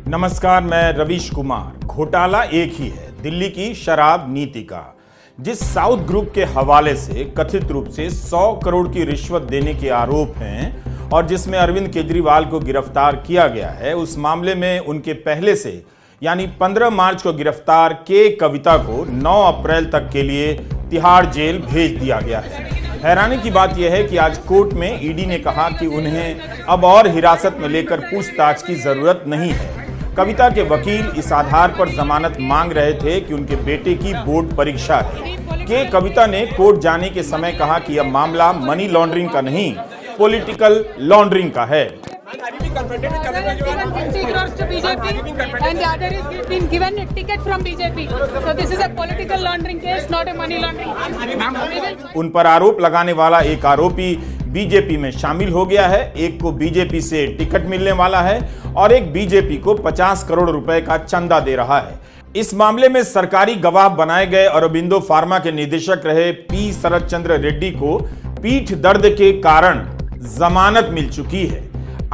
नमस्कार, मैं रवीश कुमार। घोटाला एक ही है, दिल्ली की शराब नीति का। जिस साउथ ग्रुप के हवाले से कथित रूप से 100 करोड़ की रिश्वत देने के आरोप हैं और जिसमें अरविंद केजरीवाल को गिरफ्तार किया गया है, उस मामले में उनके पहले से यानी 15 मार्च को गिरफ्तार के कविता को 9 अप्रैल तक के लिए तिहाड़ जेल भेज दिया गया है। हैरानी की बात यह है कि आज कोर्ट में ईडी ने कहा कि उन्हें अब और हिरासत में लेकर पूछताछ की जरूरत नहीं है। कविता के वकील इस आधार पर जमानत मांग रहे थे कि उनके बेटे की बोर्ड परीक्षा है। के कविता ने कोर्ट जाने के समय कहा कि यह मामला मनी लॉन्ड्रिंग का नहीं, पॉलिटिकल लॉन्ड्रिंग का है। उन पर आरोप लगाने वाला एक आरोपी बीजेपी में शामिल हो गया है, एक को बीजेपी से टिकट मिलने वाला है और एक बीजेपी को 50 करोड़ रुपए का चंदा दे रहा है। इस मामले में सरकारी गवाह बनाए गए अरबिंदो फार्मा के निदेशक रहे पी शरद चंद्र रेड्डी को पीठ दर्द के कारण जमानत मिल चुकी है।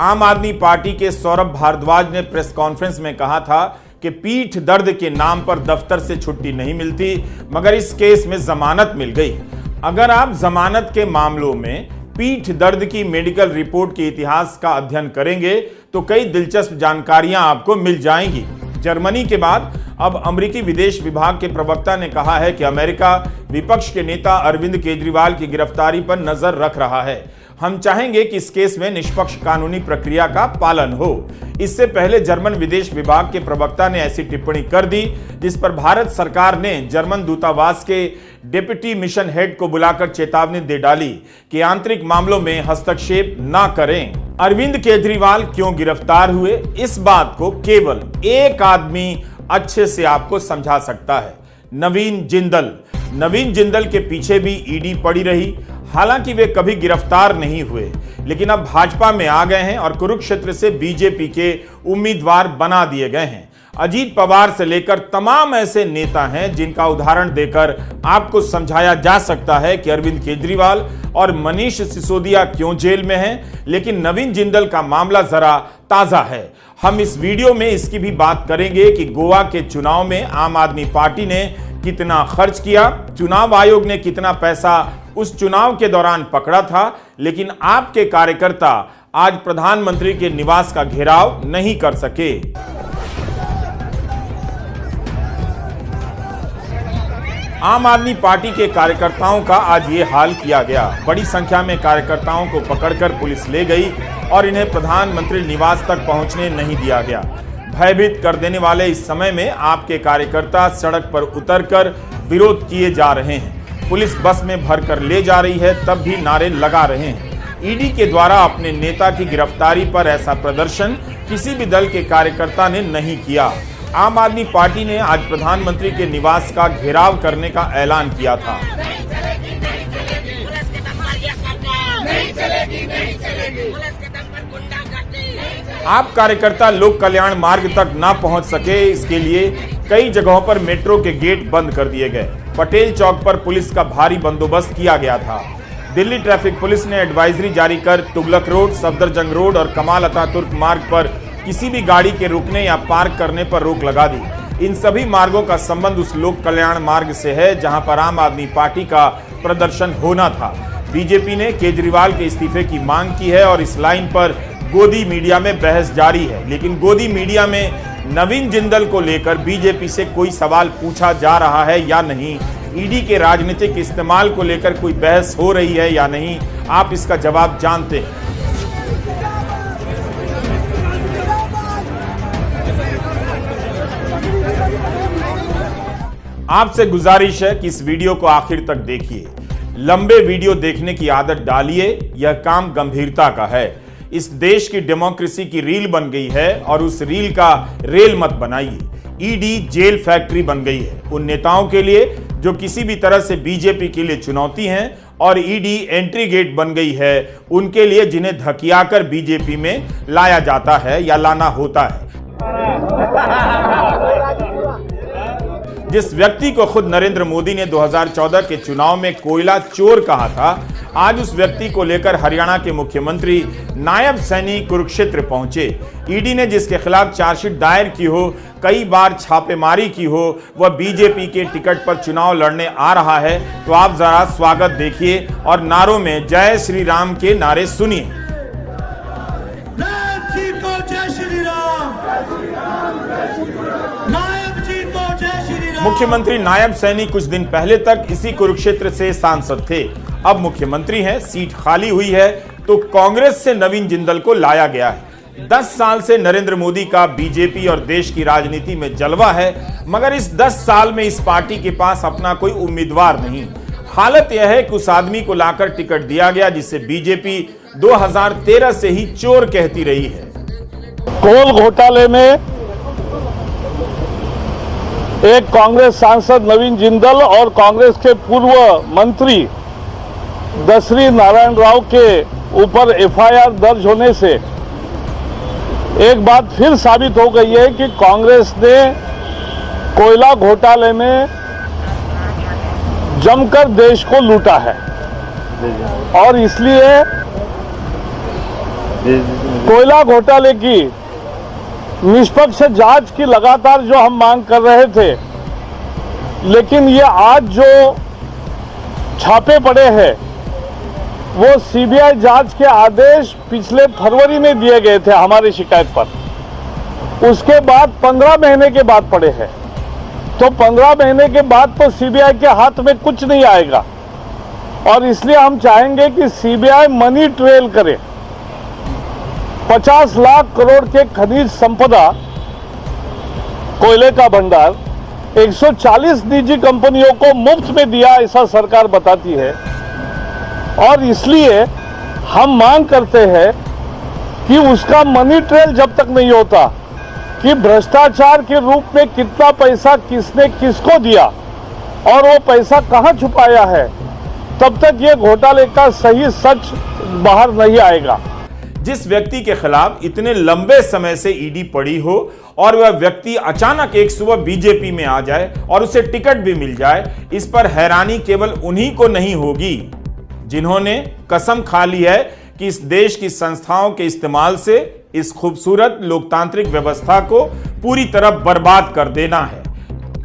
आम आदमी पार्टी के सौरभ भारद्वाज ने प्रेस कॉन्फ्रेंस में कहा था कि पीठ दर्द के नाम पर दफ्तर से छुट्टी नहीं मिलती, मगर इस केस में जमानत मिल गई। अगर आप जमानत के मामलों में पीठ दर्द की मेडिकल रिपोर्ट के इतिहास का अध्ययन करेंगे तो कई दिलचस्प जानकारियां आपको मिल जाएंगी। जर्मनी के बाद अब अमेरिकी विदेश विभाग के प्रवक्ता ने कहा है कि अमेरिका विपक्ष के नेता अरविंद केजरीवाल की गिरफ्तारी पर नजर रख रहा है। हम चाहेंगे कि इस केस में निष्पक्ष कानूनी प्रक्रिया का पालन हो। इससे पहले जर्मन विदेश विभाग के प्रवक्ता ने ऐसी टिप्पणी कर दी, जिस पर भारत सरकार ने जर्मन दूतावास के डिप्टी मिशन हेड को बुलाकर चेतावनी दे डाली कि आंतरिक मामलों में हस्तक्षेप ना करें। अरविंद केजरीवाल क्यों गिरफ्तार हुए, इस बात को केवल एक आदमी अच्छे से आपको समझा सकता है, नवीन जिंदल। नवीन जिंदल के पीछे भी ईडी पड़ी रही। हालांकि वे कभी गिरफ्तार नहीं हुए, लेकिन अब भाजपा में आ गए हैं और कुरुक्षेत्र से बीजेपी के उम्मीदवार बना दिए गए हैं। अजीत पवार से लेकर तमाम ऐसे नेता हैं जिनका उदाहरण देकर आपको समझाया जा सकता है कि अरविंद केजरीवाल और मनीष सिसोदिया क्यों जेल में हैं, लेकिन नवीन जिंदल का मामला जरा ताजा है। हम इस वीडियो में इसकी भी बात करेंगे कि गोवा के चुनाव में आम आदमी पार्टी ने कितना खर्च किया, चुनाव आयोग ने कितना पैसा उस चुनाव के दौरान पकड़ा था, लेकिन आपके कार्यकर्ता आज प्रधानमंत्री के निवास का घेराव नहीं कर सके। आम आदमी पार्टी के कार्यकर्ताओं का आज ये हाल किया गया। बड़ी संख्या में कार्यकर्ताओं को पकड़कर पुलिस ले गई और इन्हें प्रधानमंत्री निवास तक पहुंचने नहीं दिया गया। भयभीत कर देने वाले इस समय में आपके कार्यकर्ता सड़क पर उतरकर विरोध किए जा रहे हैं। पुलिस बस में भरकर ले जा रही है, तब भी नारे लगा रहे हैं। ईडी के द्वारा अपने नेता की गिरफ्तारी पर ऐसा प्रदर्शन किसी भी दल के कार्यकर्ता ने नहीं किया। आम आदमी पार्टी ने आज प्रधानमंत्री के निवास का घेराव करने का ऐलान किया था। आप कार्यकर्ता लोक कल्याण मार्ग तक ना पहुंच सके, इसके लिए कई जगहों पर मेट्रो के गेट बंद कर दिए गए। पटेल चौक पर पुलिस का भारी बंदोबस्त किया गया था। दिल्ली ट्रैफिक पुलिस ने एडवाइजरी जारी कर तुगलक रोड, सफदरजंग रोड और कमाल अतातुर्क मार्ग पर किसी भी गाड़ी के रुकने या पार्क करने पर रोक लगा दी। इन सभी मार्गों का संबंध उस लोक कल्याण मार्ग से है जहां पर आम आदमी पार्टी का प्रदर्शन होना था। बीजेपी ने केजरीवाल के इस्तीफे की मांग की है और इस लाइन पर गोदी मीडिया में बहस जारी है, लेकिन गोदी मीडिया में नवीन जिंदल को लेकर बीजेपी से कोई सवाल पूछा जा रहा है या नहीं, ईडी के राजनीतिक इस्तेमाल को लेकर कोई बहस हो रही है या नहीं, आप इसका जवाब जानते हैं। आपसे गुजारिश है कि इस वीडियो को आखिर तक देखिए। लंबे वीडियो देखने की आदत डालिए, यह काम गंभीरता का है। इस देश की डेमोक्रेसी की रील बन गई है और उस रील का रेल मत बनाइए। ईडी जेल फैक्ट्री बन गई है उन नेताओं के लिए जो किसी भी तरह से बीजेपी के लिए चुनौती हैं, और ईडी एंट्री गेट बन गई है उनके लिए जिन्हें धकियाकर बीजेपी में लाया जाता है या लाना होता है। जिस व्यक्ति को खुद नरेंद्र मोदी ने 2014 के चुनाव में कोयला चोर कहा था, आज उस व्यक्ति को लेकर हरियाणा के मुख्यमंत्री नायब सैनी कुरुक्षेत्र पहुंचे। ईडी ने जिसके खिलाफ चार्जशीट दायर की हो, कई बार छापेमारी की हो, वह बीजेपी के टिकट पर चुनाव लड़ने आ रहा है। तो आप जरा स्वागत देखिए और नारों में जय श्री राम के नारे सुनिए। मुख्यमंत्री नायब सैनी कुछ दिन पहले तक इसी कुरुक्षेत्र से सांसद थे, अब मुख्यमंत्री हैं, सीट खाली हुई है तो कांग्रेस से नवीन जिंदल को लाया गया है। 10 साल से नरेंद्र मोदी का बीजेपी और देश की राजनीति में जलवा है, मगर इस 10 साल में इस पार्टी के पास अपना कोई उम्मीदवार नहीं। हालत यह है कि उस आदमी को लाकर टिकट दिया गया जिसे बीजेपी 2013 से ही चोर कहती रही है। कोल घोटाले में एक कांग्रेस सांसद नवीन जिंदल और कांग्रेस के पूर्व मंत्री दसरी नारायण राव के ऊपर एफआईआर दर्ज होने से एक बात फिर साबित हो गई है कि कांग्रेस ने कोयला घोटाले में जमकर देश को लूटा है, और इसलिए कोयला घोटाले की निष्पक्ष जांच की लगातार जो हम मांग कर रहे थे, लेकिन ये आज जो छापे पड़े हैं वो सीबीआई जांच के आदेश पिछले फरवरी में दिए गए थे हमारी शिकायत पर, उसके बाद 15 महीने के बाद पड़े हैं। तो 15 महीने के बाद तो सीबीआई के हाथ में कुछ नहीं आएगा, और इसलिए हम चाहेंगे कि सीबीआई मनी ट्रेल करे। 50 लाख करोड़ के खनिज संपदा, कोयले का भंडार 140 निजी कंपनियों को मुफ्त में दिया, ऐसा सरकार बताती है। और इसलिए हम मांग करते हैं कि उसका मनी ट्रेल जब तक नहीं होता कि भ्रष्टाचार के रूप में कितना पैसा किसने किसको दिया और वो पैसा कहां छुपाया है, तब तक ये घोटाले का सही सच बाहर नहीं आएगा। जिस व्यक्ति के खिलाफ इतने लंबे समय से ईडी पड़ी हो और वह व्यक्ति अचानक एक सुबह बीजेपी में आ जाए और उसे टिकट भी मिल जाए, इस पर हैरानी केवल उन्हीं को नहीं होगी जिन्होंने कसम खा ली है कि इस देश की संस्थाओं के इस्तेमाल से इस खूबसूरत लोकतांत्रिक व्यवस्था को पूरी तरह बर्बाद कर देना है।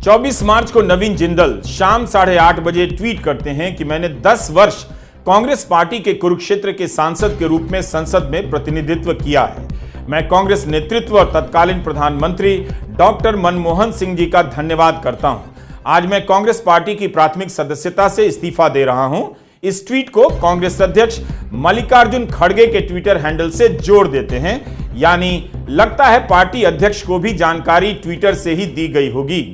24 मार्च को नवीन जिंदल शाम 8:30 बजे ट्वीट करते हैं कि मैंने 10 वर्ष कांग्रेस पार्टी के कुरुक्षेत्र के सांसद के रूप में संसद में प्रतिनिधित्व किया है। मैं कांग्रेस नेतृत्व और तत्कालीन प्रधानमंत्री डॉक्टर मनमोहन सिंह जी का धन्यवाद करता हूं। आज मैं कांग्रेस पार्टी की प्राथमिक सदस्यता से इस्तीफा दे रहा हूं। इस ट्वीट को कांग्रेस अध्यक्ष मल्लिकार्जुन खड़गे के ट्विटर हैंडल से जोड़ देते हैं, यानी लगता है पार्टी अध्यक्ष को भी जानकारी ट्विटर से ही दी गई होगी।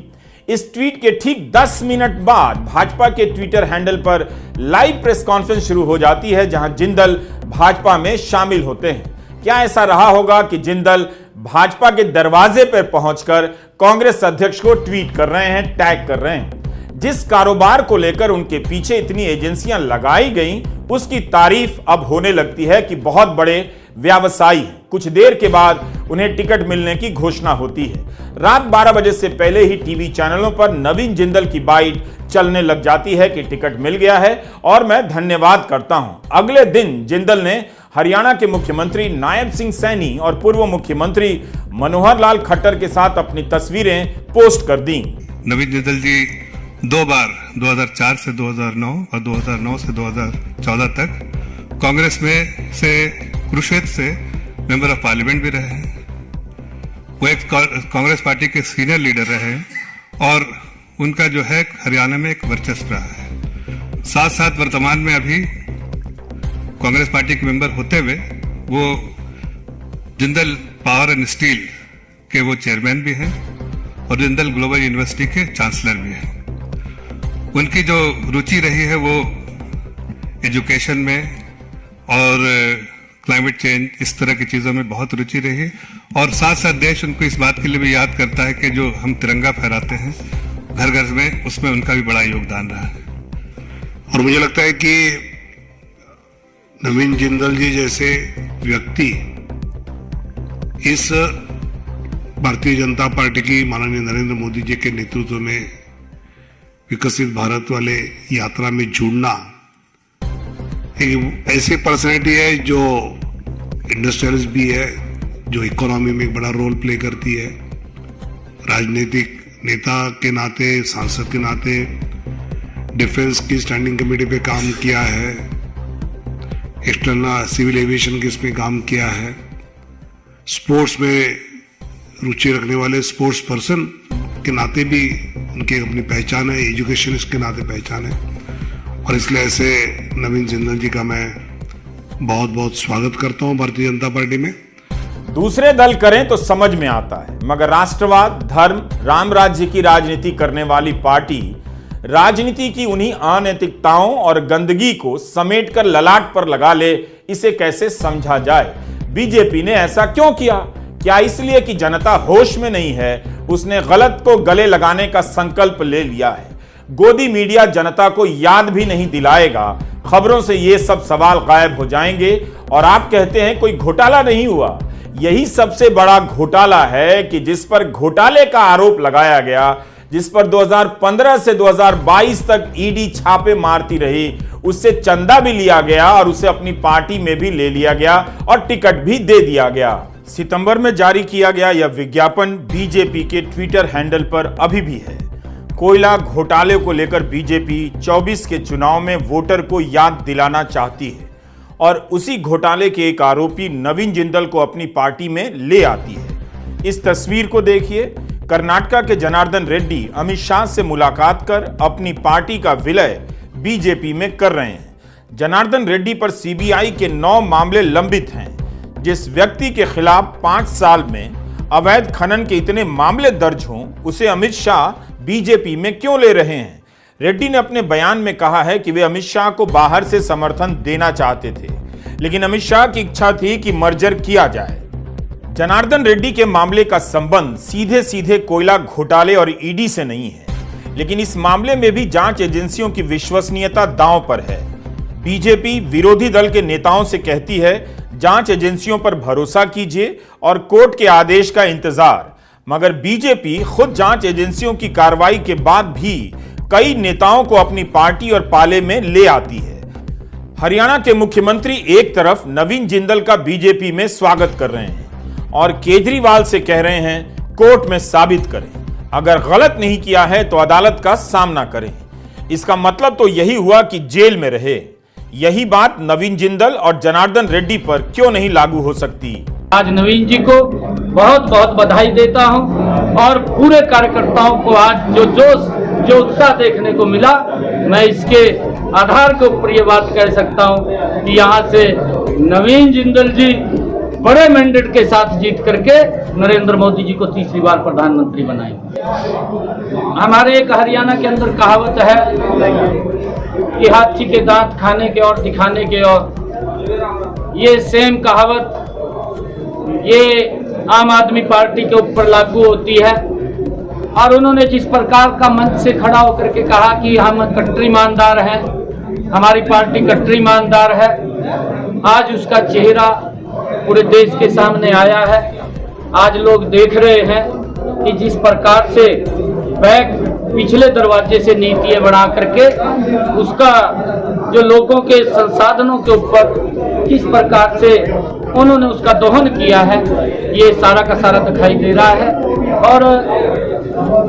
इस ट्वीट के ठीक 10 मिनट बाद भाजपा के ट्विटर हैंडल पर लाइव प्रेस कॉन्फ्रेंस शुरू हो जाती है, जहां जिंदल भाजपा में शामिल होते हैं। क्या ऐसा रहा होगा कि जिंदल भाजपा के दरवाजे पर पहुंचकर कांग्रेस अध्यक्ष को ट्वीट कर रहे हैं, टैग कर रहे हैं। जिस कारोबार को लेकर उनके पीछे इतनी एजेंसियां लगाई गईं, उसकी तारीफ अब होने लगती है कि बहुत बड़े व्यवसायी हैं। कुछ देर के बाद उन्हें टिकट मिलने की घोषणा होती है। रात 12 बजे से पहले ही टीवी चैनलों पर नवीन जिंदल की बाइट चलने लग जाती है कि टिकट मिल गया है और मैं धन्यवाद करता हूं। अगले दिन जिंदल ने हरियाणा के मुख्यमंत्री नायब सिंह सैनी और पूर्व मुख्यमंत्री मनोहर लाल खट्टर के साथ अपनी तस्वीरें पोस्ट कर दी। नवीन जिंदल जी 2 बार 2004 से 2009 और 2009 से 2014 तक कांग्रेस में से कुरुक्षेत्र से मेंबर ऑफ पार्लियामेंट भी रहे हैं। वो एक कांग्रेस पार्टी के सीनियर लीडर रहे और उनका जो है हरियाणा में एक वर्चस्व रहा है। साथ साथ वर्तमान में अभी कांग्रेस पार्टी के मेंबर होते हुए वो जिंदल पावर एंड स्टील के वो चेयरमैन भी हैं और जिंदल ग्लोबल यूनिवर्सिटी के चांसलर भी हैं। उनकी जो रुचि रही है वो एजुकेशन में और क्लाइमेट चेंज, इस तरह की चीज़ों में बहुत रुचि रही है। और साथ साथ देश उनको इस बात के लिए भी याद करता है कि जो हम तिरंगा फहराते हैं घर घर में, उसमें उनका भी बड़ा योगदान रहा है। और मुझे लगता है कि नवीन जिंदल जी जैसे व्यक्ति इस भारतीय जनता पार्टी की माननीय नरेंद्र मोदी जी के नेतृत्व में विकसित भारत वाले यात्रा में जुड़ना, एक ऐसी पर्सनैलिटी है जो इंडस्ट्रियलिस्ट भी है, जो इकोनॉमी में एक बड़ा रोल प्ले करती है, राजनीतिक नेता के नाते, सांसद के नाते डिफेंस की स्टैंडिंग कमेटी पे काम किया है, एक्सटर्नल सिविल एविएशन के इसमें काम किया है, स्पोर्ट्स में रुचि रखने वाले स्पोर्ट्स पर्सन के नाते भी उनकी अपनी पहचान है, एजुकेशनिस्ट के नाते पहचान है। और इसलिए ऐसे नवीन जिंदल जी का मैं बहुत बहुत स्वागत करता हूं भारतीय जनता पार्टी में। दूसरे दल करें तो समझ में आता है, मगर राष्ट्रवाद, धर्म, राम राज्य की राजनीति करने वाली पार्टी राजनीति की उन्हीं अनैतिकताओं और गंदगी को समेटकर ललाट पर लगा ले, इसे कैसे समझा जाए? बीजेपी ने ऐसा क्यों किया? क्या इसलिए कि जनता होश में नहीं है? उसने गलत को गले लगाने का संकल्प ले लिया है। गोदी मीडिया जनता को याद भी नहीं दिलाएगा। खबरों से ये सब सवाल गायब हो जाएंगे और आप कहते हैं कोई घोटाला नहीं हुआ। यही सबसे बड़ा घोटाला है कि जिस पर घोटाले का आरोप लगाया गया, जिस पर 2015 से 2022 तक ईडी छापे मारती रही, उससे चंदा भी लिया गया और उसे अपनी पार्टी में भी ले लिया गया और टिकट भी दे दिया गया। सितंबर में जारी किया गया यह विज्ञापन बीजेपी के ट्विटर हैंडल पर अभी भी है। कोयला घोटाले को लेकर बीजेपी 24 के चुनाव में वोटर को याद दिलाना चाहती है और उसी घोटाले के एक आरोपी नवीन जिंदल को अपनी पार्टी में ले आती है। इस तस्वीर को देखिए। कर्नाटक के जनार्दन रेड्डी अमित शाह से मुलाकात कर अपनी पार्टी का विलय बीजेपी में कर रहे हैं। जनार्दन रेड्डी पर सीबीआई के 9 मामले लंबित हैं। जिस व्यक्ति के खिलाफ 5 साल में अवैध खनन के इतने मामले दर्ज हों, उसे अमित शाह बीजेपी में क्यों ले रहे हैं? रेड्डी ने अपने बयान में कहा है कि वे अमित शाह को बाहर से समर्थन देना चाहते थे, लेकिन अमित शाह की इच्छा थी कि मर्जर किया जाए। जनार्दन रेड्डी के मामले का संबंध सीधे सीधे कोयला घोटाले और ईडी से नहीं है, लेकिन इस मामले में भी जांच एजेंसियों की विश्वसनीयता दांव पर है। बीजेपी विरोधी दल के नेताओं से कहती है जांच एजेंसियों पर भरोसा कीजिए और कोर्ट के आदेश का इंतजार, मगर बीजेपी खुद जांच एजेंसियों की कार्रवाई के बाद भी कई नेताओं को अपनी पार्टी और पाले में ले आती है। हरियाणा के मुख्यमंत्री एक तरफ नवीन जिंदल का बीजेपी में स्वागत कर रहे हैं और केजरीवाल से कह रहे हैं कोर्ट में साबित करें, अगर गलत नहीं किया है तो अदालत का सामना करें। इसका मतलब तो यही हुआ कि जेल में रहे। यही बात नवीन जिंदल और जनार्दन रेड्डी पर क्यों नहीं लागू हो सकती? आज नवीन जी को बहुत बहुत बधाई देता हूं और पूरे कार्यकर्ताओं को आज जो उत्साह देखने को मिला, मैं इसके आधार के ऊपर ये बात कह सकता हूं कि यहाँ से नवीन जिंदल जी बड़े मैंडेट के साथ जीत करके नरेंद्र मोदी जी को तीसरी बार प्रधानमंत्री बनाएंगे। हमारे एक हरियाणा के अंदर कहावत है कि हाथी के दांत खाने के और दिखाने के और, ये सेम कहावत ये आम आदमी पार्टी के ऊपर लागू होती है। और उन्होंने जिस प्रकार का मंच से खड़ा होकर के कहा कि हम कट्टर ईमानदार हैं, हमारी पार्टी कट्टर ईमानदार है, आज उसका चेहरा पूरे देश के सामने आया है। आज लोग देख रहे हैं कि जिस प्रकार से बैक पिछले दरवाजे से नीतियां बना करके उसका जो लोगों के संसाधनों के ऊपर किस प्रकार से उन्होंने उसका दोहन किया है, ये सारा का सारा दिखाई दे रहा है। और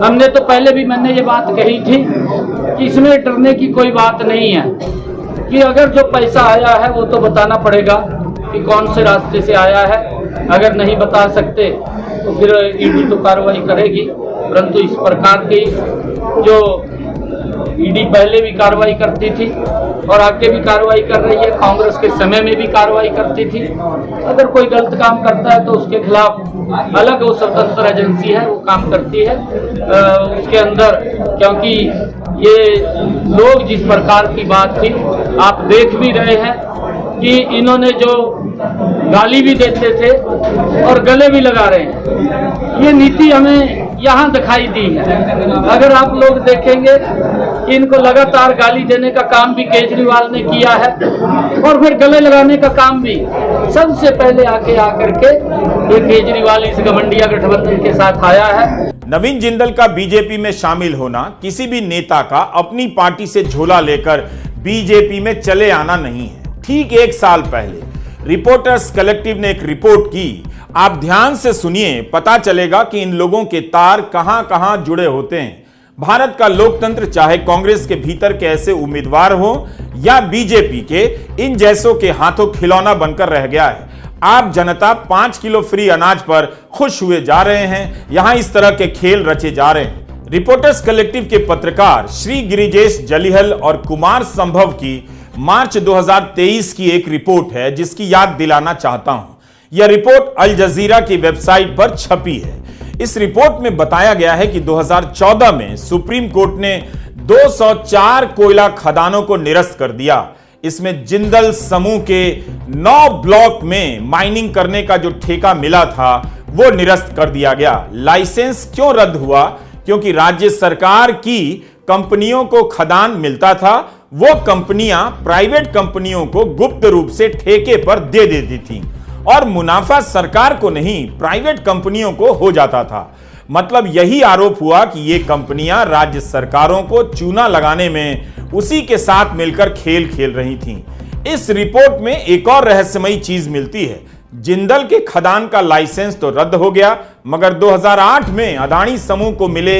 हमने तो पहले भी मैंने ये बात कही थी कि इसमें डरने की कोई बात नहीं है, कि अगर जो पैसा आया है वो तो बताना पड़ेगा कि कौन से रास्ते से आया है। अगर नहीं बता सकते तो फिर ईडी तो कार्रवाई करेगी, परंतु इस प्रकार की जो ईडी पहले भी कार्रवाई करती थी और आगे भी कार्रवाई कर रही है, कांग्रेस के समय में भी कार्रवाई करती थी। अगर कोई गलत काम करता है तो उसके खिलाफ अलग वो स्वतंत्र एजेंसी है, वो काम करती है उसके अंदर। क्योंकि ये लोग जिस प्रकार की बात थी, आप देख भी रहे हैं कि इन्होंने जो गाली भी देते थे और गले भी लगा रहे हैं, ये नीति हमें यहाँ दिखाई दी है। अगर आप लोग देखेंगे कि इनको लगातार गाली देने का काम भी केजरीवाल ने किया है और फिर गले लगाने का काम भी सबसे पहले आके आकर के ये केजरीवाल इस गठबंधन गठबंधन के साथ आया है। नवीन जिंदल का बीजेपी में शामिल होना किसी भी नेता का अपनी पार्टी से झोला लेकर बीजेपी में चले आना नहीं है। ठीक एक साल पहले रिपोर्टर्स कलेक्टिव ने एक रिपोर्ट की, आप ध्यान से सुनिए, पता चलेगा कि इन लोगों के तार कहां कहां जुड़े होते हैं। भारत का लोकतंत्र चाहे कांग्रेस के भीतर के ऐसे उम्मीदवार हो या बीजेपी के इन जैसों के हाथों खिलौना बनकर रह गया है। आप जनता 5 किलो फ्री अनाज पर खुश हुए जा रहे हैं, यहां इस तरह के खेल रचे जा रहे हैं। रिपोर्टर्स कलेक्टिव के पत्रकार श्री गिरिजेश जलिहल और कुमार संभव की मार्च 2023 की एक रिपोर्ट है जिसकी याद दिलाना चाहता हूं। यह रिपोर्ट अल जजीरा की वेबसाइट पर छपी है। इस रिपोर्ट में बताया गया है कि 2014 में सुप्रीम कोर्ट ने 204 कोयला खदानों को निरस्त कर दिया। इसमें जिंदल समूह के 9 ब्लॉक में माइनिंग करने का जो ठेका मिला था वो निरस्त कर दिया गया। लाइसेंस क्यों रद्द हुआ? क्योंकि राज्य सरकार की कंपनियों को खदान मिलता था, वो कंपनियां प्राइवेट कंपनियों को गुप्त रूप से ठेके पर दे देती थीं और मुनाफा सरकार को नहीं प्राइवेट कंपनियों को हो जाता था। मतलब यही आरोप हुआ कि ये कंपनियां राज्य सरकारों को चूना लगाने में उसी के साथ मिलकर खेल खेल रही थीं। इस रिपोर्ट में एक और रहस्यमयी चीज मिलती है। जिंदल के खदान का लाइसेंस तो रद्द हो गया, मगर 2008 में अदानी समूह को मिले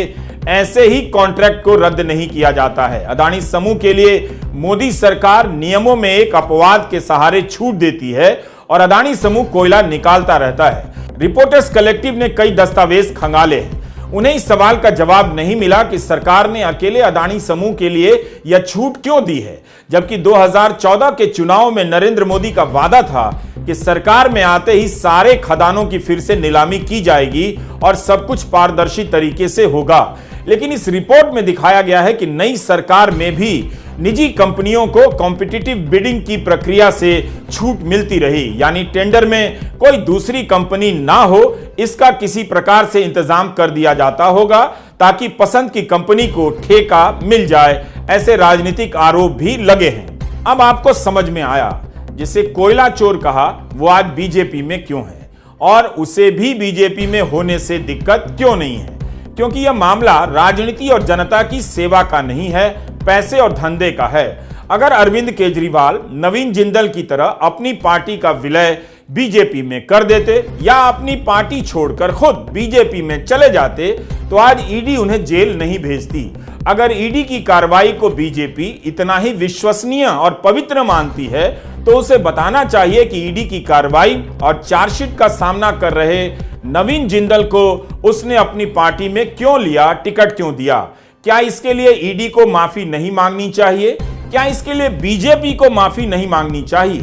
ऐसे ही कॉन्ट्रैक्ट को रद्द नहीं किया जाता है। अदानी समूह के लिए मोदी सरकार नियमों में एक अपवाद के सहारे छूट देती है और अदानी समूह कोयला निकालता रहता है। रिपोर्टर्स कलेक्टिव ने कई दस्तावेज खंगाले हैं, उन्हें इस सवाल का जवाब नहीं मिला कि सरकार ने अकेले अदानी समूह के लिए यह छूट क्यों दी है, जबकि 2014 के चुनाव में नरेंद्र मोदी का वादा था कि सरकार में आते ही सारे खदानों की फिर से नीलामी की जाएगी और सब कुछ पारदर्शी तरीके से होगा। लेकिन इस रिपोर्ट में दिखाया गया है कि नई सरकार में भी निजी कंपनियों को कॉम्पिटिटिव बिडिंग की प्रक्रिया से छूट मिलती रही, यानी टेंडर में कोई दूसरी कंपनी ना हो इसका किसी प्रकार से इंतजाम कर दिया जाता होगा ताकि पसंद की कंपनी को ठेका मिल जाए। ऐसे राजनीतिक आरोप भी लगे हैं। अब आपको समझ में आया, जिसे कोयला चोर कहा वो आज बीजेपी में क्यों है और उसे भी बीजेपी में होने से दिक्कत क्यों नहीं है। क्योंकि यह मामला राजनीति और जनता की सेवा का नहीं है, पैसे और धंधे का है। अगर अरविंद केजरीवाल नवीन जिंदल की तरह अपनी पार्टी का विलय बीजेपी में कर देते या अपनी पार्टी छोड़कर खुद बीजेपी में चले जाते तो आज ईडी उन्हें जेल नहीं भेजती। अगर ईडी की कार्रवाई को बीजेपी इतना ही विश्वसनीय और पवित्र मानती है तो उसे बताना चाहिए कि ईडी की कार्रवाई और चार्जशीट का सामना कर रहे नवीन जिंदल को उसने अपनी पार्टी में क्यों लिया, टिकट क्यों दिया। क्या इसके लिए ईडी को माफी नहीं मांगनी चाहिए? क्या इसके लिए बीजेपी को माफी नहीं मांगनी चाहिए?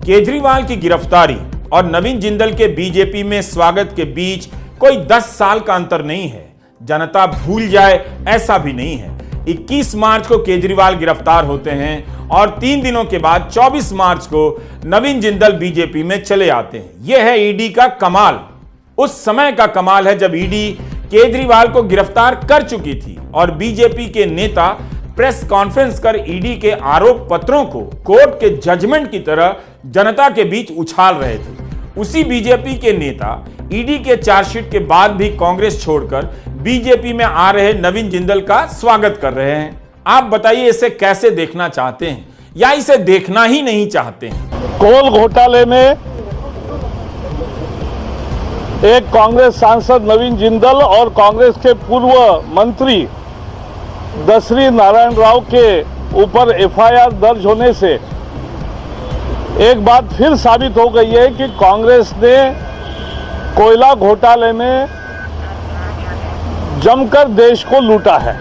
केजरीवाल की गिरफ्तारी और नवीन जिंदल के बीजेपी में स्वागत के बीच कोई 10 साल का अंतर नहीं है। जनता भूल जाए ऐसा भी नहीं है। 21 मार्च को केजरीवाल गिरफ्तार होते हैं और 3 दिनों के बाद 24 मार्च को नवीन जिंदल बीजेपी में चले आते हैं। यह है ईडी का कमाल। उस समय का कमाल है जब ईडी केजरीवाल को गिरफ्तार कर चुकी थी और बीजेपी के नेता प्रेस कॉन्फ्रेंस कर ईडी के आरोप पत्रों को कोर्ट के जजमेंट की तरह जनता के बीच उछाल रहे थे। उसी बीजेपी के नेता ईडी के चार्जशीट के बाद भी कांग्रेस छोड़कर बीजेपी में आ रहे नवीन जिंदल का स्वागत कर रहे हैं। आप बताइए इसे कैसे देखना चाहते हैं या इसे देखना ही नहीं चाहते हैं? कोल घोटाले में एक कांग्रेस सांसद नवीन जिंदल और कांग्रेस के पूर्व मंत्री दसरी नारायण राव के ऊपर एफआईआर दर्ज होने से एक बात फिर साबित हो गई है कि कांग्रेस ने कोयला घोटाले में जमकर देश को लूटा है।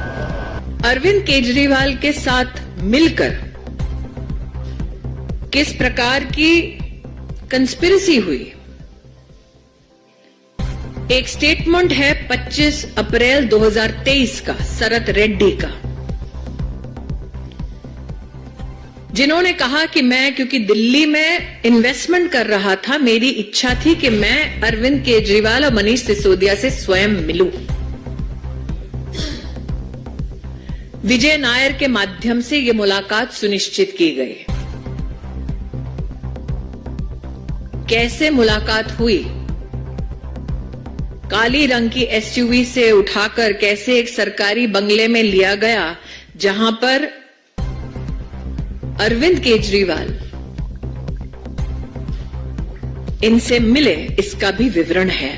अरविंद केजरीवाल के साथ मिलकर किस प्रकार की कंस्पिरेसी हुई। एक स्टेटमेंट है 25 अप्रैल 2023 का शरद रेड्डी का, जिन्होंने कहा कि मैं क्योंकि दिल्ली में इन्वेस्टमेंट कर रहा था, मेरी इच्छा थी कि मैं अरविंद केजरीवाल और मनीष सिसोदिया से स्वयं मिलूं। विजय नायर के माध्यम से यह मुलाकात सुनिश्चित की गई। कैसे मुलाकात हुई? काली रंग की एसयूवी से उठाकर कैसे एक सरकारी बंगले में लिया गया, जहां पर अरविंद केजरीवाल इनसे मिले, इसका भी विवरण है।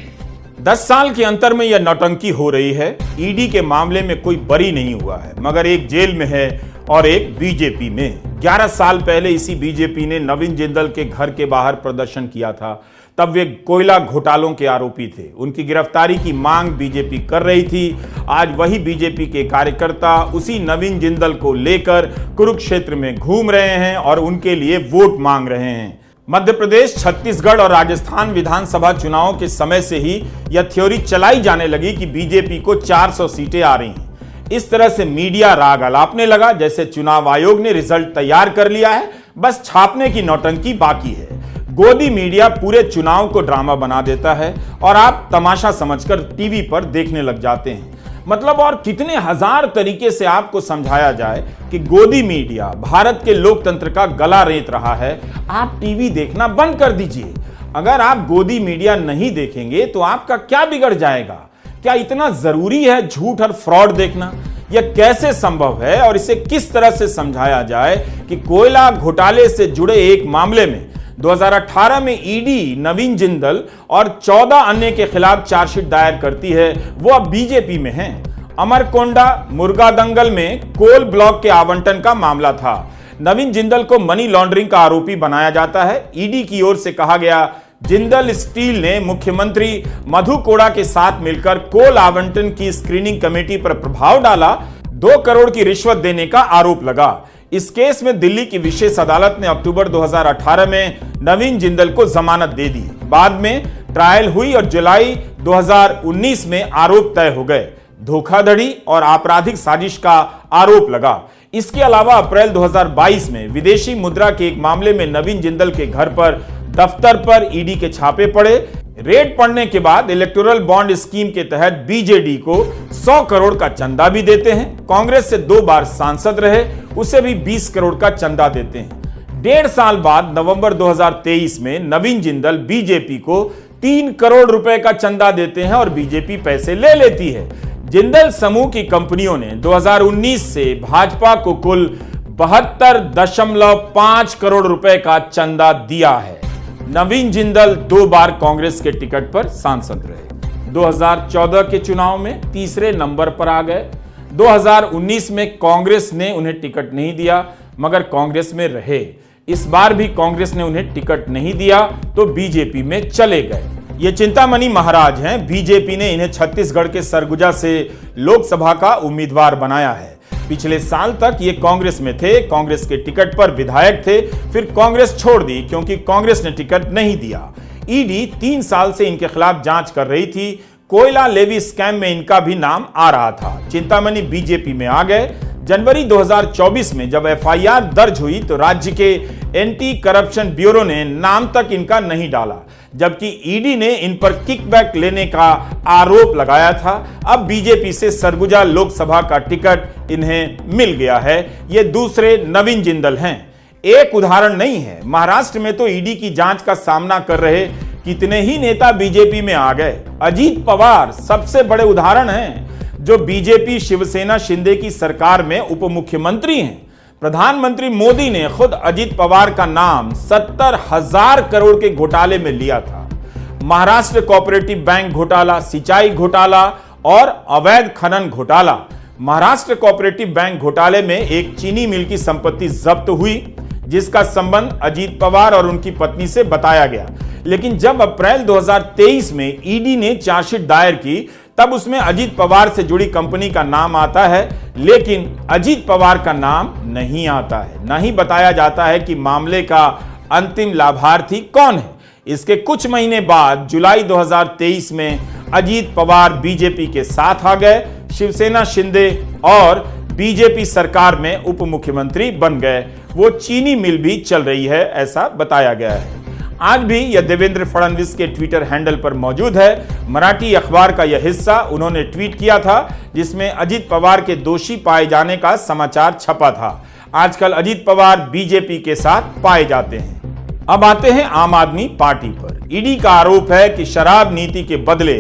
10 साल के अंतर में यह नौटंकी हो रही है। ईडी के मामले में कोई बरी नहीं हुआ है, मगर एक जेल में है और एक बीजेपी में। 11 साल पहले इसी बीजेपी ने नवीन जिंदल के घर के बाहर प्रदर्शन किया था। तब वे कोयला घोटालों के आरोपी थे। उनकी गिरफ्तारी की मांग बीजेपी कर रही थी। आज वही बीजेपी के कार्यकर्ता उसी नवीन जिंदल को लेकर कुरुक्षेत्र में घूम रहे हैं और उनके लिए वोट मांग रहे हैं। मध्य प्रदेश, छत्तीसगढ़ और राजस्थान विधानसभा चुनावों के समय से ही यह थ्योरी चलाई जाने लगी कि बीजेपी को 400 सीटें आ रही हैं। इस तरह से मीडिया राग अलापने लगा जैसे चुनाव आयोग ने रिजल्ट तैयार कर लिया है, बस छापने की नौटंकी बाकी है। गोदी मीडिया पूरे चुनाव को ड्रामा बना देता है और आप तमाशा समझकर टीवी पर देखने लग जाते हैं। मतलब और कितने हजार तरीके से आपको समझाया जाए कि गोदी मीडिया भारत के लोकतंत्र का गला रेत रहा है। आप टीवी देखना बंद कर दीजिए। अगर आप गोदी मीडिया नहीं देखेंगे तो आपका क्या बिगड़ जाएगा? क्या इतना जरूरी है झूठ और फ्रॉड देखना? यह कैसे संभव है और इसे किस तरह से समझाया जाए कि कोयला घोटाले से जुड़े एक मामले में 2018 में ईडी नवीन जिंदल और 14 अन्य के खिलाफ चार्जशीट दायर करती है, वो अब बीजेपी में हैं। अमरकोंडा मुर्गा दंगल में कोल ब्लॉक के आवंटन का मामला था। नवीन जिंदल को मनी लॉन्ड्रिंग का आरोपी बनाया जाता है। ईडी की ओर से कहा गया, जिंदल स्टील ने मुख्यमंत्री मधु कोड़ा के साथ मिलकर कोल आवंटन की स्क्रीनिंग कमेटी पर प्रभाव डाला। 2 करोड़ की रिश्वत देने का आरोप लगा। इस केस में दिल्ली की विशेष अदालत ने अक्टूबर 2018 में नवीन जिंदल को जमानत दे दी। बाद में ट्रायल हुई और जुलाई 2019 में आरोप तय हो गए। धोखाधड़ी और आपराधिक साजिश का आरोप लगा। इसके अलावा अप्रैल 2022 में विदेशी मुद्रा के एक मामले में नवीन जिंदल के घर पर, दफ्तर पर ईडी के छापे पड़े। रेड पड़ने के बाद इलेक्टोरल बॉन्ड स्कीम के तहत बीजेडी को 100 करोड़ का चंदा भी देते हैं। कांग्रेस से 2 बार सांसद रहे, उसे भी 20 करोड़ का चंदा देते हैं। 1.5 साल बाद नवंबर 2023 में नवीन जिंदल बीजेपी को 3 करोड़ रुपए का चंदा देते हैं और बीजेपी पैसे ले लेती है। जिंदल समूह की कंपनियों ने 2019 से भाजपा को कुल 72.5 करोड़ रुपए का चंदा दिया है। नवीन जिंदल 2 बार कांग्रेस के टिकट पर सांसद रहे। 2014 के चुनाव में तीसरे नंबर पर आ गए। 2019 में कांग्रेस ने उन्हें टिकट नहीं दिया, मगर कांग्रेस में रहे। इस बार भी कांग्रेस ने उन्हें टिकट नहीं दिया तो बीजेपी में चले गए। ये चिंतामणि महाराज हैं। बीजेपी ने इन्हें छत्तीसगढ़ के सरगुजा से लोकसभा का उम्मीदवार बनाया है। पिछले साल तक ये कांग्रेस में थे, कांग्रेस के टिकट पर विधायक थे, फिर कांग्रेस छोड़ दी क्योंकि कांग्रेस ने टिकट नहीं दिया। ईडी 3 साल से इनके खिलाफ जांच कर रही थी। कोयला लेवी स्कैम में इनका भी नाम आ रहा था। चिंतामणि बीजेपी में आ गए। जनवरी 2024 में जब एफआईआर दर्ज हुई तो राज्य के एंटी करप्शन ब्यूरो ने नाम तक इनका नहीं डाला, जबकि ईडी ने इन पर किकबैक लेने का आरोप लगाया था। अब बीजेपी से सरगुजा लोकसभा का टिकट इन्हें मिल गया है। ये दूसरे नवीन जिंदल हैं। एक उदाहरण नहीं है, महाराष्ट्र में तो ईडी की जांच का सामना कर रहे कितने ही नेता बीजेपी में आ गए। अजीत पवार सबसे बड़े उदाहरण हैं, जो बीजेपी शिवसेना शिंदे की सरकार में उप मुख्यमंत्री हैं। प्रधानमंत्री मोदी ने खुद अजीत पवार का नाम 70,000 करोड़ के घोटाले में लिया था। महाराष्ट्र कोऑपरेटिव बैंक घोटाला, सिंचाई घोटाला और अवैध खनन घोटाला। महाराष्ट्र कोऑपरेटिव बैंक घोटाले में एक चीनी मिल की संपत्ति जब्त हुई, जिसका संबंध अजीत पवार और उनकी पत्नी से बताया गया। लेकिन जब अप्रैल 2023 में ईडी ने चार्जशीट दायर की तब उसमें अजीत पवार से जुड़ी कंपनी का नाम आता है, लेकिन अजीत पवार का नाम नहीं आता है। न ही बताया जाता है कि मामले का अंतिम लाभार्थी कौन है। इसके कुछ महीने बाद जुलाई 2023 में अजीत पवार बीजेपी के साथ आ गए, शिवसेना शिंदे और बीजेपी सरकार में उप मुख्यमंत्री बन गए। वो चीनी मिल भी चल रही है, ऐसा बताया गया है। आज भी यह देवेंद्र फडणवीस के ट्विटर हैंडल पर मौजूद है। मराठी अखबार का यह हिस्सा उन्होंने ट्वीट किया था, जिसमें अजीत पवार के दोषी पाए जाने का समाचार छपा था। आजकल अजीत पवार बीजेपी के साथ पाए जाते हैं। अब आते हैं आम आदमी पार्टी पर। ईडी का आरोप है कि शराब नीति के बदले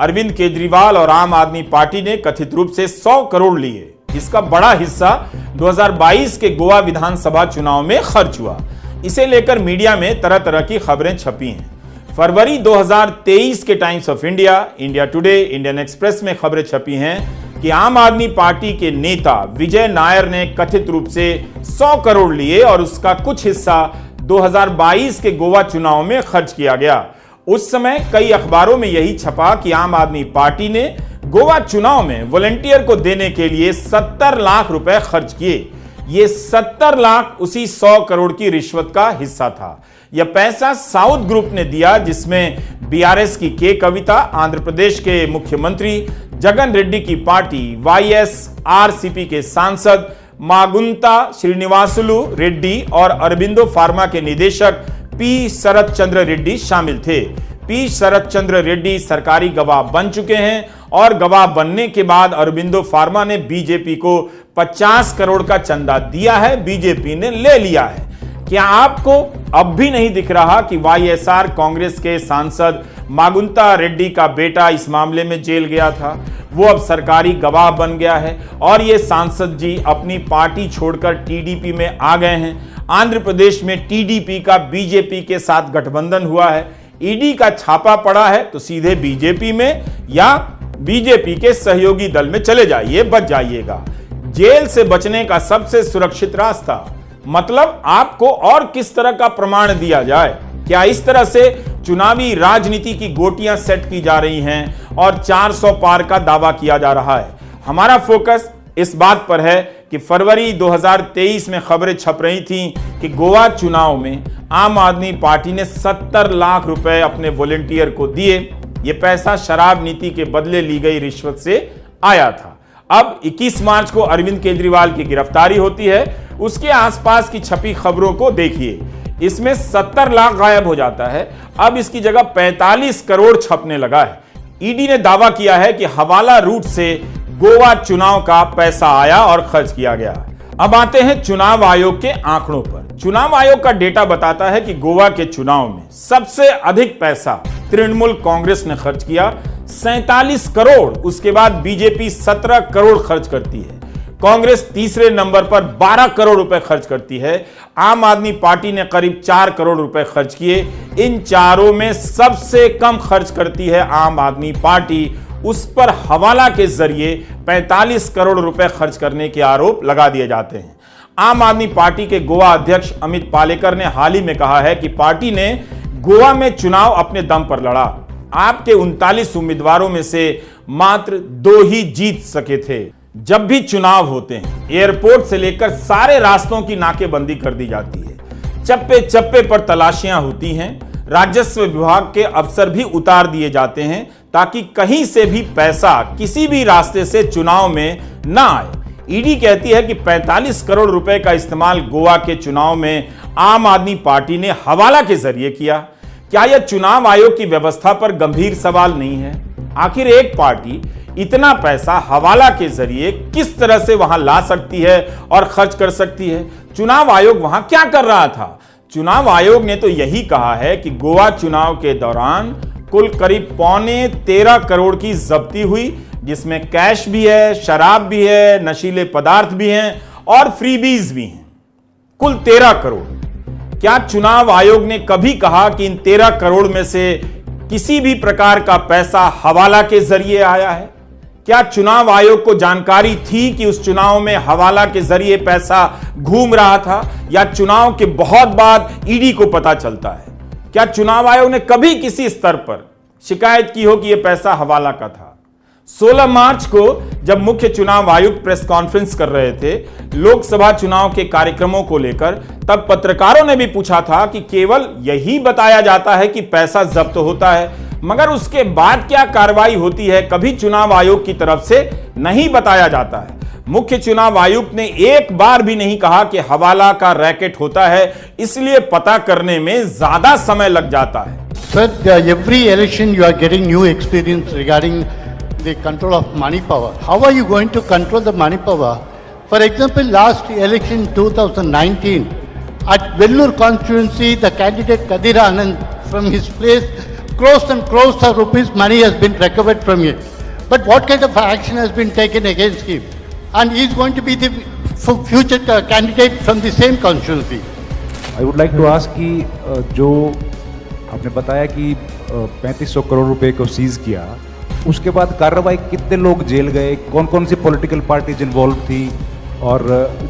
अरविंद केजरीवाल और आम आदमी पार्टी ने कथित रूप से 100 करोड़ लिए। इसका बड़ा हिस्सा 2022 के गोवा विधानसभा चुनाव में खर्च हुआ। इसे लेकर मीडिया में तरह तरह की खबरें छपी हैं। फरवरी 2023 के times of India, India today, Indian express में खबरें छपी हैं कि आम आदमी पार्टी के नेता विजय नायर ने कथित रूप से 100 करोड़ लिए और उसका कुछ हिस्सा 2022 के गोवा चुनाव में खर्च किया गया। उस समय कई अखबारों में यही छपा कि आम आदमी पार्टी ने गोवा चुनाव में वॉलंटियर को देने के लिए 70 लाख रुपए खर्च किए। ये 70 लाख उसी 100 करोड़ की रिश्वत का हिस्सा था। यह पैसा साउथ ग्रुप ने दिया, जिसमें बीआरएस की के कविता, आंध्र प्रदेश के मुख्यमंत्री जगन रेड्डी की पार्टी वाईएसआरसीपी के सांसद मागुंता श्रीनिवासुलु रेड्डी और अरबिंदो फार्मा के निदेशक पी शरद चंद्र रेड्डी शामिल थे। पी शरद चंद्र रेड्डी सरकारी गवाह बन चुके हैं और गवाह बनने के बाद अरबिंदो फार्मा ने बीजेपी को 50 करोड़ का चंदा दिया है, बीजेपी ने ले लिया है। क्या आपको अब भी नहीं दिख रहा कि वाईएसआर कांग्रेस के सांसद मागुंता रेड्डी का बेटा इस मामले में जेल गया था? वो अब सरकारी गवाह बन गया है और ये सांसद जी अपनी पार्टी छोड़कर टीडीपी में आ गए हैं। आंध्र प्रदेश में टीडीपी का बीजेपी के साथ गठबंधन हुआ है। ईडी का छापा पड़ा है तो सीधे बीजेपी में या बीजेपी के सहयोगी दल में चले जाइए, बच जाइएगा। जेल से बचने का सबसे सुरक्षित रास्ता, मतलब आपको और किस तरह का प्रमाण दिया जाए? क्या इस तरह से चुनावी राजनीति की गोटियां सेट की जा रही हैं और 400 पार का दावा किया जा रहा है? हमारा फोकस इस बात पर है कि फरवरी 2023 में खबरें छप रही थीं कि गोवा चुनाव में आम आदमी पार्टी ने 70 लाख रुपए अपने वॉलंटियर को दिए। यह पैसा शराब नीति के बदले ली गई रिश्वत से आया था। अब 21 मार्च को अरविंद केजरीवाल की गिरफ्तारी होती है। उसके आसपास की छपी खबरों को देखिए, इसमें 70 लाख गायब हो जाता है। अब इसकी जगह 45 करोड़ छपने लगा है। ईडी ने दावा किया है कि हवाला रूट से गोवा चुनाव का पैसा आया और खर्च किया गया। अब आते हैं चुनाव आयोग के आंकड़ों पर। चुनाव आयोग का डेटा बताता है कि गोवा के चुनाव में सबसे अधिक पैसा तृणमूल कांग्रेस ने खर्च किया, 47 करोड़। उसके बाद बीजेपी 17 करोड़ खर्च करती है। कांग्रेस तीसरे नंबर पर 12 करोड़ रुपए खर्च करती है। आम आदमी पार्टी ने करीब 4 करोड़ रुपए खर्च किए। इन चारों में सबसे कम खर्च करती है आम आदमी पार्टी। उस पर हवाला के जरिए 45 करोड़ रुपए खर्च करने के आरोप लगा दिए जाते हैं। आम आदमी पार्टी के गोवा अध्यक्ष अमित पालेकर ने हाल ही में कहा है कि पार्टी ने गोवा में चुनाव अपने दम पर लड़ा। आपके 39 उम्मीदवारों में से मात्र 2 ही जीत सके थे। जब भी चुनाव होते हैं, एयरपोर्ट से लेकर सारे रास्तों की नाकेबंदी कर दी जाती है। चप्पे चप्पे पर तलाशियां होती हैं। राजस्व विभाग के अफसर भी उतार दिए जाते हैं ताकि कहीं से भी पैसा किसी भी रास्ते से चुनाव में ना आए। ईडी कहती है कि 45 करोड़ रुपए का इस्तेमाल गोवा के चुनाव में आम आदमी पार्टी ने हवाला के जरिए किया। क्या यह चुनाव आयोग की व्यवस्था पर गंभीर सवाल नहीं है? आखिर एक पार्टी इतना पैसा हवाला के जरिए किस तरह से वहां ला सकती है और खर्च कर सकती है? चुनाव आयोग वहां क्या कर रहा था? चुनाव आयोग ने तो यही कहा है कि गोवा चुनाव के दौरान कुल करीब 13.25 करोड़ की जब्ती हुई, जिसमें कैश भी है, शराब भी है, नशीले पदार्थ भी हैं और फ्रीबीज भी हैं। कुल 13 करोड़। क्या चुनाव आयोग ने कभी कहा कि इन 13 करोड़ में से किसी भी प्रकार का पैसा हवाला के जरिए आया है? क्या चुनाव आयोग को जानकारी थी कि उस चुनाव में हवाला के जरिए पैसा घूम रहा था, या चुनाव के बहुत बाद ईडी को पता चलता है? क्या चुनाव आयोग ने कभी किसी स्तर पर शिकायत की हो कि यह पैसा हवाला का था? 16 मार्च को जब मुख्य चुनाव आयुक्त प्रेस कॉन्फ्रेंस कर रहे थे लोकसभा चुनाव के कार्यक्रमों को लेकर, तब पत्रकारों ने भी पूछा था कि केवल यही बताया जाता है कि पैसा जब्त होता है, मगर उसके बाद क्या कार्रवाई होती है कभी चुनाव आयोग की तरफ से नहीं बताया जाता है। मुख्य चुनाव आयुक्त ने एक बार भी नहीं कहा कि हवाला का रैकेट होता है, इसलिए पता करने में ज्यादा समय लग जाता है। Sir, every election you are getting new experience regarding the control of money power. How are you going to control the money power? For example, last election 2019, at Vellore constituency, the candidate Kadir Anand from his place, crores and crores of rupees money has been recovered from him. But what kind of action has been taken against him? And he is going to be the future candidate from the same constituency. I would like to ask कि जो आपने बताया कि 3500 करोड़ रुपए को seize किया, उसके बाद कार्रवाई कितने लोग जेल गए, कौन कौन सी पॉलिटिकल पार्टीज इन्वॉल्व थी, और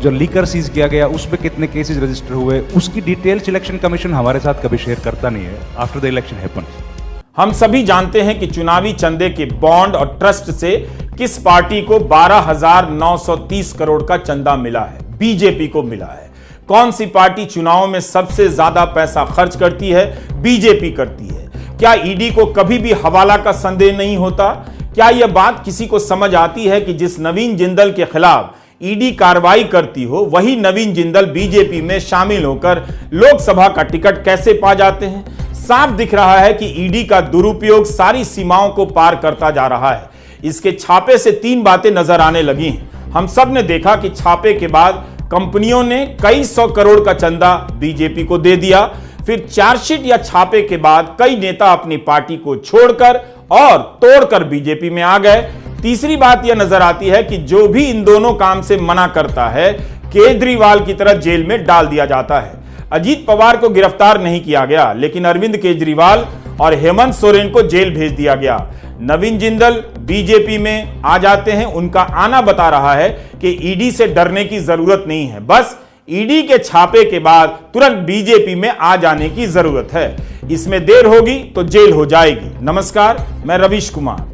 जो लीकर सीज किया गया उसमें कितने केसेस रजिस्टर हुए, उसकी डिटेल्स इलेक्शन कमीशन हमारे साथ कभी शेयर करता नहीं है आफ्टर द इलेक्शन हैपन्स। हम सभी जानते हैं कि चुनावी चंदे के बॉन्ड और ट्रस्ट से किस पार्टी को 12,930 करोड़ का चंदा मिला है, बीजेपी को मिला है। कौन सी पार्टी चुनाव में सबसे ज्यादा पैसा खर्च करती है, बीजेपी करती है। क्या ईडी को कभी भी हवाला का संदेह नहीं होता? क्या यह बात किसी को समझ आती है कि जिस नवीन जिंदल के खिलाफ ईडी कार्रवाई करती हो, वही नवीन जिंदल बीजेपी में शामिल होकर लोकसभा का टिकट कैसे पा जाते हैं? साफ दिख रहा है कि ईडी का दुरुपयोग सारी सीमाओं को पार करता जा रहा है। इसके छापे से 3 बातें नजर आने लगी हैं। हम सब ने देखा कि छापे के बाद कंपनियों ने कई 100 करोड़ का चंदा बीजेपी को दे दिया। फिर चार्जशीट या छापे के बाद कई नेता अपनी पार्टी को छोड़कर और तोड़कर बीजेपी में आ गए। तीसरी बात यह नजर आती है कि जो भी इन दोनों काम से मना करता है, केजरीवाल की तरह जेल में डाल दिया जाता है। अजीत पवार को गिरफ्तार नहीं किया गया, लेकिन अरविंद केजरीवाल और हेमंत सोरेन को जेल भेज दिया गया। नवीन जिंदल बीजेपी में आ जाते हैं। उनका आना बता रहा है कि ईडी से डरने की जरूरत नहीं है, बस ईडी के छापे के बाद तुरंत बीजेपी में आ जाने की जरूरत है। इसमें देर होगी तो जेल हो जाएगी। नमस्कार, मैं रवीश कुमार।